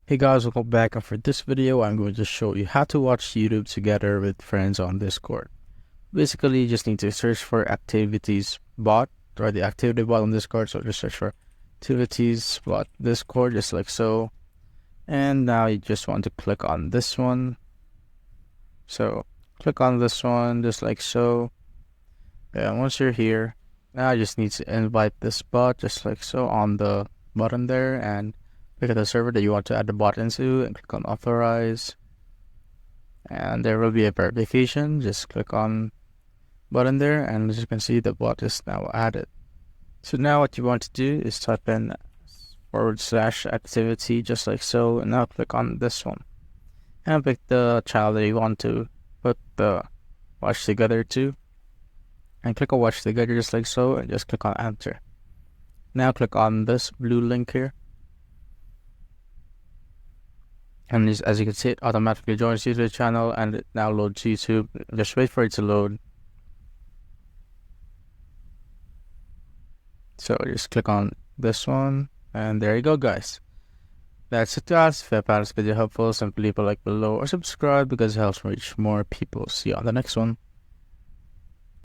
Hey guys, welcome back, and for this video I'm going to show you how to watch YouTube together with friends on Discord. Basically, you just need to search for activities bot or the activity bot on Discord. So just search for activities bot Discord just like so, and now you just want to click on this one. So click on this one just like so, and once you're here, now you just need to invite this bot just like so on the button there, and pick the server that you want to add the bot into and click on authorize, and there will be a verification. Just click on button there, and as you can see, the bot is now added. So now what you want to do is type in /activity just like so, and now click on this one and pick the child that you want to put the watch together to, and click on watch together just like so, and just click on enter. Now click on this blue link here, and as you can see, it automatically joins you to the channel and it now loads YouTube. Just wait for it to load. So just click on this one, and there you go, guys. That's it, guys. If you found this video helpful, simply leave a like below or subscribe because it helps me reach more people. See you on the next one.